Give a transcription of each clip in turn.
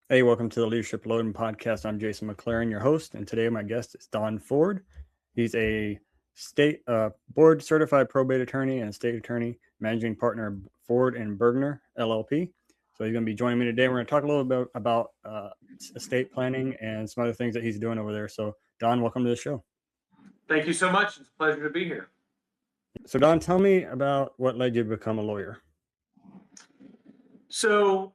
Hey, welcome to the Leadership Loading Podcast. I'm Jason McClaren, your host, and today my guest is Don Ford. He's a state board certified probate attorney and state attorney, managing partner of Ford and Bergner LLP. So he's going to be joining me today. We're going to talk a little bit about estate planning and some other things that he's doing over there. So Don, welcome to the show. Thank you so much. It's a pleasure to be here. So Don, tell me about what led you to become a lawyer. So,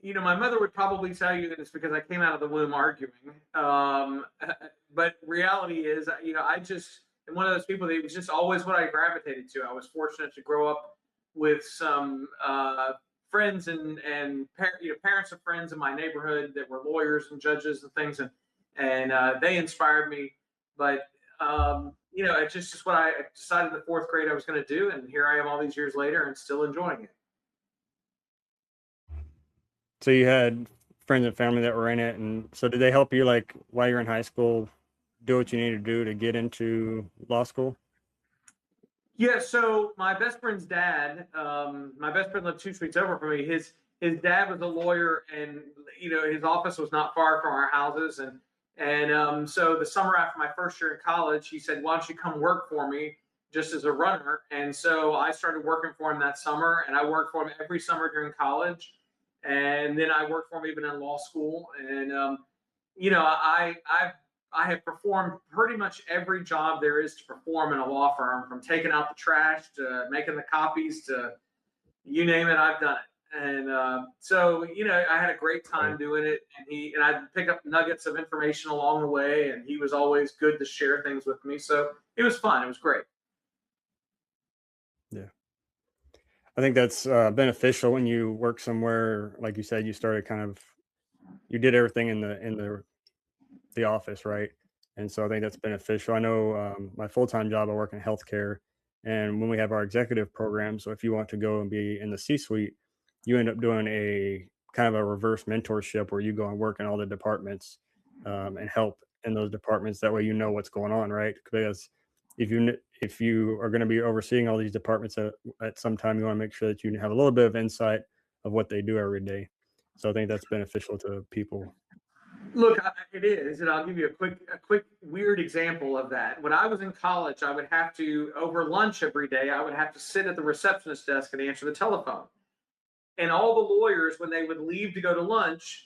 my mother would probably tell you that it's because I came out of the womb arguing. But reality is, I just am one of those people that it was just always what I gravitated to. I was fortunate to grow up with some friends and parents of friends in my neighborhood that were lawyers and judges and things, and they inspired me. But it's just what I decided in the fourth grade I was going to do, and here I am all these years later and still enjoying it. So you had friends and family that were in it, and so did they help you, like, while you're in high school, do what you need to do to get into law school? Yeah, so my best friend's dad, my best friend lived 2 streets over from me. His dad was a lawyer, and his office was not far from our houses. And so the summer after my first year in college, he said, "Why don't you come work for me just as a runner?" And so I started working for him that summer, and I worked for him every summer during college, and then I worked for him even in law school. And I have performed pretty much every job there is to perform in a law firm, from taking out the trash to making the copies to you name it, I've done it. And so I had a great time doing it, and I'd pick up nuggets of information along the way, and he was always good to share things with me. So it was fun. It was great. Yeah. I think that's beneficial when you work somewhere, like you said, you did everything in the office, right? And so I think that's beneficial. I know my full-time job, I work in healthcare, and when we have our executive program, so if you want to go and be in the C-suite, you end up doing a kind of a reverse mentorship where you go and work in all the departments and help in those departments. That way, you know what's going on, right? Because if you are going to be overseeing all these departments at some time, you want to make sure that you have a little bit of insight of what they do every day. So I think that's beneficial to people. Look, it is, and I'll give you a quick weird example of that. When I was in college, I would have to, over lunch every day, I would have to sit at the receptionist desk and answer the telephone. And all the lawyers, when they would leave to go to lunch,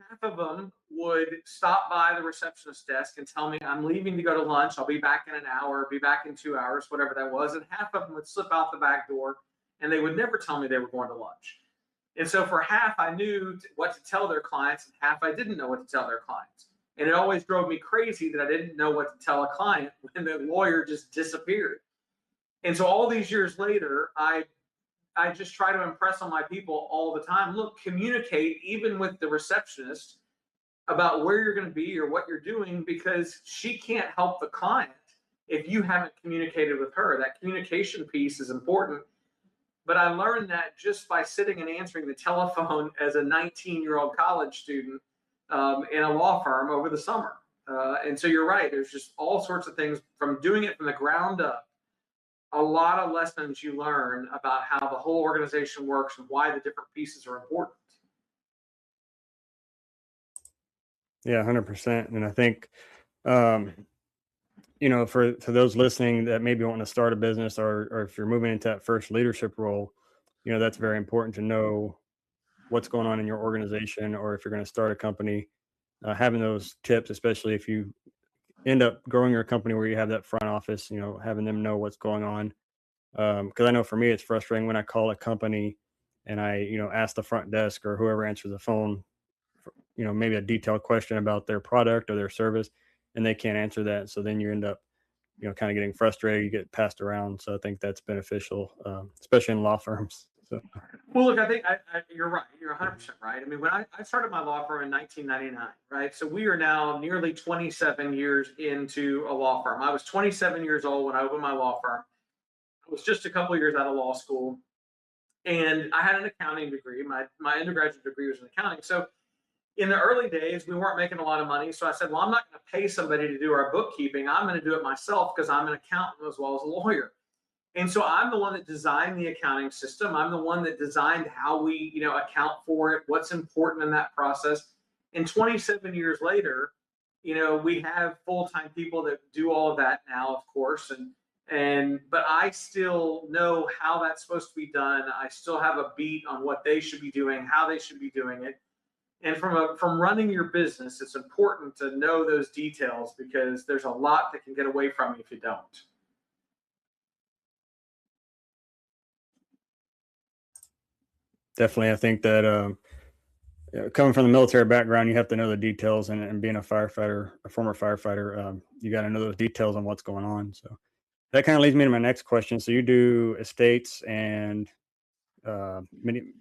half of them would stop by the receptionist desk and tell me, "I'm leaving to go to lunch. I'll be back in an hour, be back in 2 hours," whatever that was. And half of them would slip out the back door, and they would never tell me they were going to lunch. And so for half, I knew what to tell their clients, and half I didn't know what to tell their clients. And it always drove me crazy that I didn't know what to tell a client when the lawyer just disappeared. And so all these years later, I just try to impress on my people all the time. Look, communicate even with the receptionist about where you're going to be or what you're doing, because she can't help the client if you haven't communicated with her. That communication piece is important. But I learned that just by sitting and answering the telephone as a 19-year-old college student in a law firm over the summer. And so you're right. There's just all sorts of things from doing it from the ground up. A lot of lessons you learn about how the whole organization works and why the different pieces are important. Yeah, 100%. And I think, um, for those listening that maybe want to start a business, or if you're moving into that first leadership role, that's very important to know what's going on in your organization, or if you're going to start a company, having those tips, especially if you end up growing your company where you have that front office, having them know what's going on. Because I know for me, it's frustrating when I call a company and I, ask the front desk or whoever answers the phone, maybe a detailed question about their product or their service, and they can't answer that. So then you end up, kind of getting frustrated. You get passed around. So I think that's beneficial, especially in law firms. So. Well, look, I think you're right. You're 100% right. I mean, when I started my law firm in 1999, right? So we are now nearly 27 years into a law firm. I was 27 years old when I opened my law firm. I was just a couple of years out of law school, and I had an accounting degree. My undergraduate degree was in accounting. So in the early days, we weren't making a lot of money. So I said, well, I'm not going to pay somebody to do our bookkeeping. I'm going to do it myself because I'm an accountant as well as a lawyer. And so I'm the one that designed the accounting system. I'm the one that designed how we, account for it, what's important in that process. And 27 years later, we have full-time people that do all of that now, of course, but I still know how that's supposed to be done. I still have a beat on what they should be doing, how they should be doing it. And from running your business, it's important to know those details, because there's a lot that can get away from you if you don't. Definitely. I think that coming from the military background, you have to know the details, and being a firefighter, a former firefighter, you got to know those details on what's going on. So that kind of leads me to my next question. So you do estates and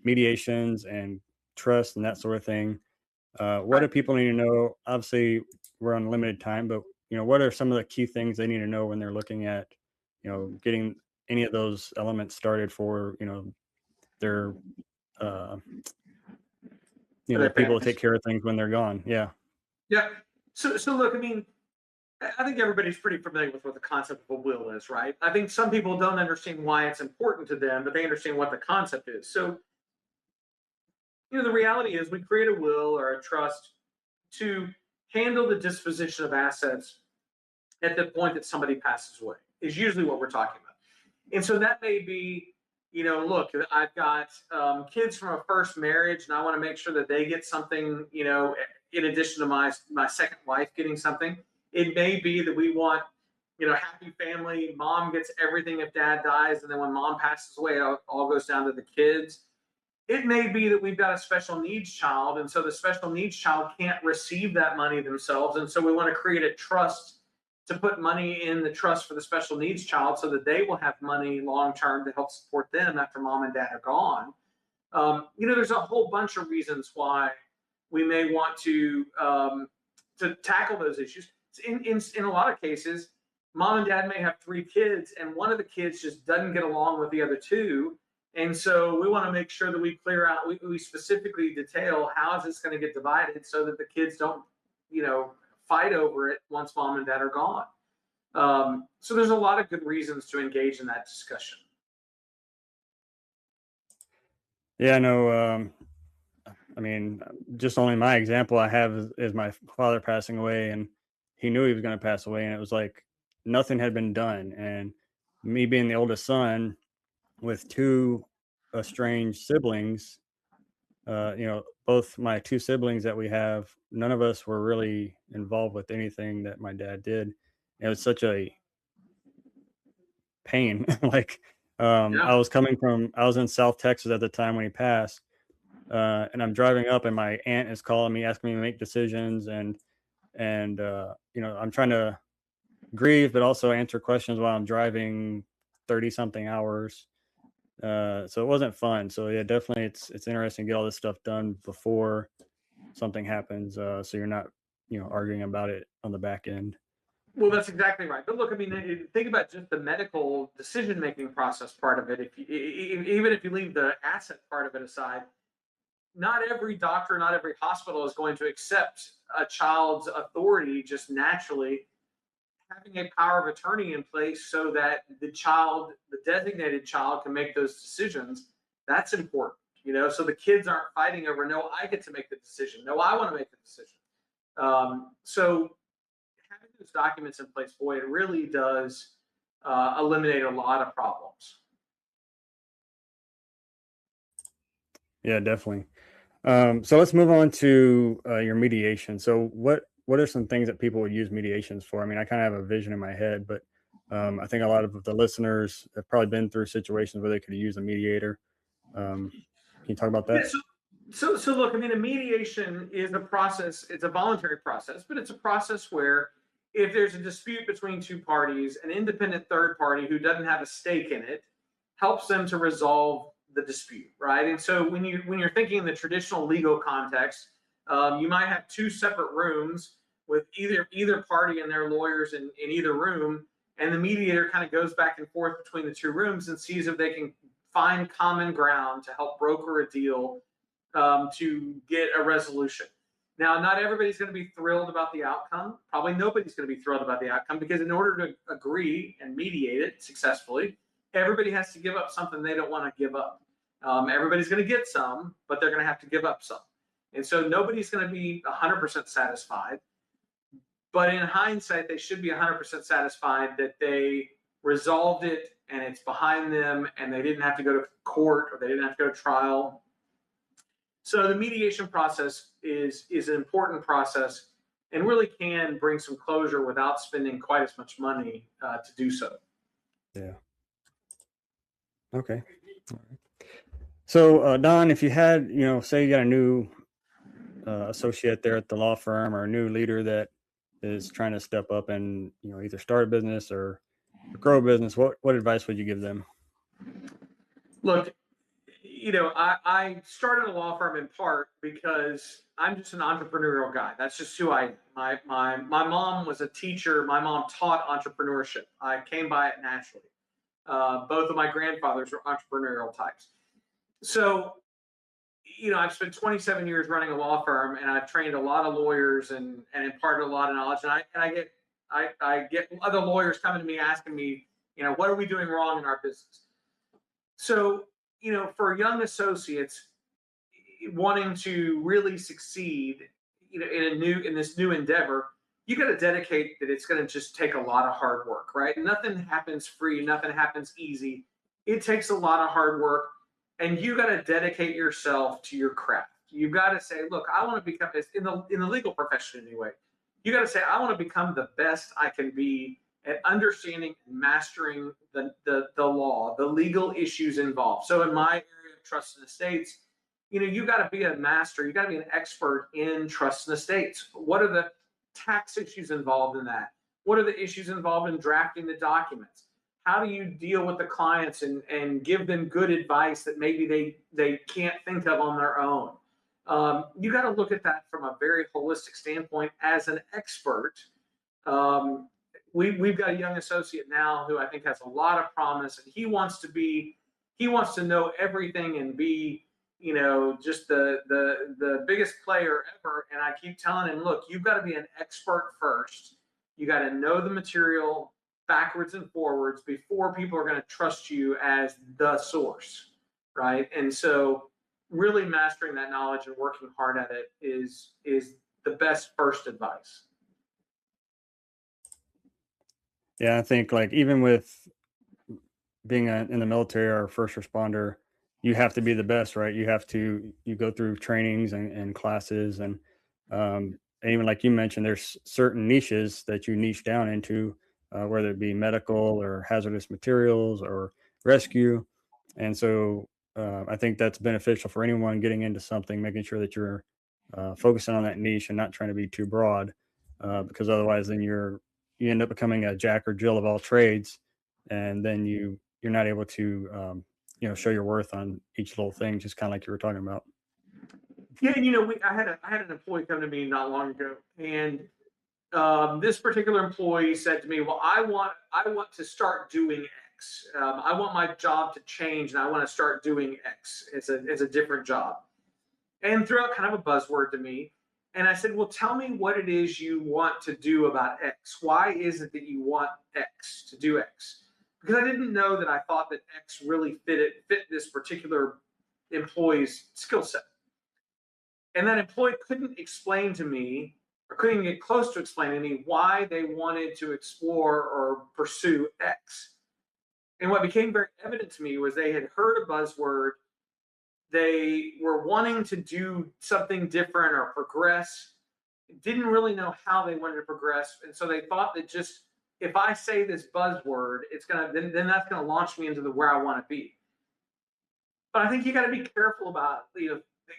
mediations and trust and that sort of thing. What do Right. people need to know? Obviously, we're on limited time, but what are some of the key things they need to know when they're looking at, getting any of those elements started for, their, uh, For the their people to take families. care of things when they're gone. Yeah, Yeah. So look, I mean, I think everybody's pretty familiar with what the concept of a will is, right? I think some people don't understand why it's important to them, but they understand what the concept is. So, the reality is we create a will or a trust to handle the disposition of assets at the point that somebody passes away, is usually what we're talking about. And so that may be, look, I've got kids from a first marriage, and I want to make sure that they get something, in addition to my second wife getting something. It may be that we want, happy family. Mom gets everything if dad dies, and then when mom passes away, it all goes down to the kids. It may be that we've got a special needs child, and so the special needs child can't receive that money themselves, and so we want to create a trust to put money in the trust for the special needs child so that they will have money long term to help support them after mom and dad are gone. There's a whole bunch of reasons why we may want to tackle those issues. In a lot of cases, mom and dad may have three kids, and one of the kids just doesn't get along with the other two. And so we want to make sure that we clear out, we specifically detail how is this going to get divided so that the kids don't, fight over it once mom and dad are gone. So there's a lot of good reasons to engage in that discussion. yeah. No, I mean, just only my example I have is my father passing away, and he knew he was going to pass away, and it was like nothing had been done. And me being the oldest son with two estranged siblings, both my two siblings that we have, none of us were really involved with anything that my dad did. It was such a pain. Like, Yeah. I was in South Texas at the time when he passed, and I'm driving up, and my aunt is calling me, asking me to make decisions, and I'm trying to grieve, but also answer questions while I'm driving 30 something hours. So it wasn't fun. So yeah, definitely, it's interesting to get all this stuff done before something happens, so you're not arguing about it on the back end. Well, that's exactly right. But look, I mean, think about just the medical decision-making process part of it. Even if you leave the asset part of it aside, not every doctor, not every hospital is going to accept a child's authority just naturally. Having a power of attorney in place so that the designated child, can make those decisions, that's important. So the kids aren't fighting over, no, I get to make the decision. No, I want to make the decision. So having those documents in place, boy, it really does eliminate a lot of problems. Yeah, definitely. So let's move on to your mediation. So what are some things that people would use mediations for? I mean, I kind of have a vision in my head, but I think a lot of the listeners have probably been through situations where they could use a mediator. Can you talk about Yeah, that? so look, I mean, a mediation is a process. It's a voluntary process, but it's a process where if there's a dispute between two parties, an independent third party who doesn't have a stake in it helps them to resolve the dispute, right? And so when you're thinking in the traditional legal context, you might have two separate rooms with either party and their lawyers in either room, and the mediator kind of goes back and forth between the two rooms and sees if they can find common ground to help broker a deal, to get a resolution. Now, not everybody's going to be thrilled about the outcome. Probably nobody's going to be thrilled about the outcome, because in order to agree and mediate it successfully, everybody has to give up something they don't want to give up. Everybody's going to get some, but they're going to have to give up some. And so nobody's going to be 100% satisfied. But in hindsight, they should be 100% satisfied that they resolved it and it's behind them and they didn't have to go to court or they didn't have to go to trial. So the mediation process is an important process and really can bring some closure without spending quite as much money to do so. Yeah. Okay. All right. So, Don, if you had, say you got a new associate there at the law firm or a new leader that is trying to step up and, either start a business or grow a business, what advice would you give them? Look, I started a law firm in part because I'm just an entrepreneurial guy. That's just who I am. My mom was a teacher. My mom taught entrepreneurship. I came by it naturally. Both of my grandfathers were entrepreneurial types. So, I've spent 27 years running a law firm, and I've trained a lot of lawyers and imparted a lot of knowledge. And I get other lawyers coming to me asking me, what are we doing wrong in our business? So, for young associates wanting to really succeed, in this new endeavor, you got to dedicate that it's going to just take a lot of hard work, right? Nothing happens free, nothing happens easy. It takes a lot of hard work, and you got to dedicate yourself to your craft. You've got to say, look, I want to become in the legal profession anyway. You got to say, I want to become the best I can be at understanding and mastering the law, the legal issues involved. So in my area of trust and estates, you got to be a master. You got to be an expert in trust and estates. What are the tax issues involved in that? What are the issues involved in drafting the documents? How do you deal with the clients and give them good advice that maybe they can't think of on their own? You got to look at that from a very holistic standpoint as an expert. We've got a young associate now who I think has a lot of promise, and he wants to know everything and be, just the biggest player ever. And I keep telling him, look, you've got to be an expert first. You got to know the material backwards and forwards before people are going to trust you as the source, right? And so really mastering that knowledge and working hard at it is the best first advice. Yeah, I think like even with being in the military or a first responder, you have to be the best, right? You go through trainings and classes and even like you mentioned, there's certain niches that you niche down into, whether it be medical or hazardous materials or rescue. And so I think that's beneficial for anyone getting into something, making sure that you're focusing on that niche and not trying to be too broad, because otherwise then you end up becoming a jack or Jill of all trades, and then you're not able to show your worth on each little thing, just kind of like you were talking about. Yeah, and I had an employee come to me not long ago, and this particular employee said to me, "Well, I want to start doing X. I want my job to change, and I want to start doing X. It's a different job." And threw out kind of a buzzword to me. And I said, "Well, tell me what it is you want to do about X. Why is it that you want X to do X?" Because I didn't know that I thought that X really fit this particular employee's skill set. And that employee couldn't explain to me, or couldn't even get close to explaining to me, why they wanted to explore or pursue X. And what became very evident to me was they had heard a buzzword, they were wanting to do something different or progress, didn't really know how they wanted to progress. And so they thought that just if I say this buzzword, it's gonna then that's gonna launch me into where I want to be. But I think you got to be careful about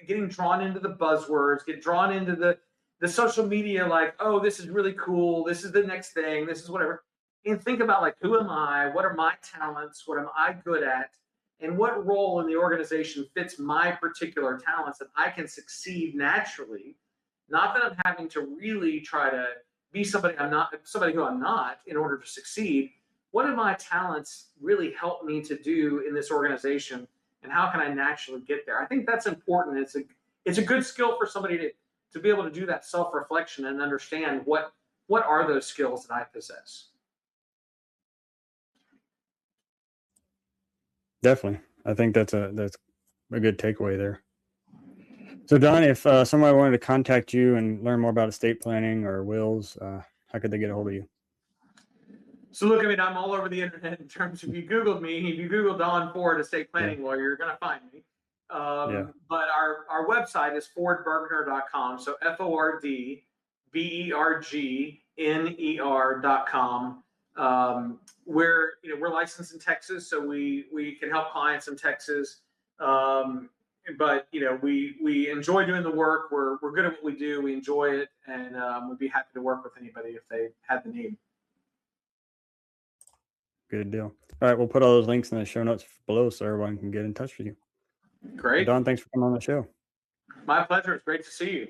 getting drawn into the buzzwords, get drawn into the social media, like, oh, this is really cool, this is the next thing, this is whatever. And think about, like, who am I? What are my talents? What am I good at? And what role in the organization fits my particular talents that I can succeed naturally? Not that I'm having to really try to be somebody I'm not, somebody who I'm not, in order to succeed. What do my talents really help me to do in this organization? And how can I naturally get there? I think that's important. It's a good skill for somebody to be able to do that self-reflection and understand what are those skills that I possess. Definitely, I think that's a good takeaway there. So Don, if somebody wanted to contact you and learn more about estate planning or wills, how could they get a hold of you? So look, I mean, I'm all over the internet in terms of, if you Googled me, if you Google Don Ford, estate Yeah. planning lawyer, you're going to find me. Yeah. But our website is fordbergner.com. So FORDBERGNER.com. We're licensed in Texas, so we can help clients in Texas. But we enjoy doing the work. We're good at what we do. We enjoy it, and we'd be happy to work with anybody if they had the need. Good deal. All right, we'll put all those links in the show notes below so everyone can get in touch with you. Well, Great. Don, thanks for coming on the show. My pleasure. It's great to see you.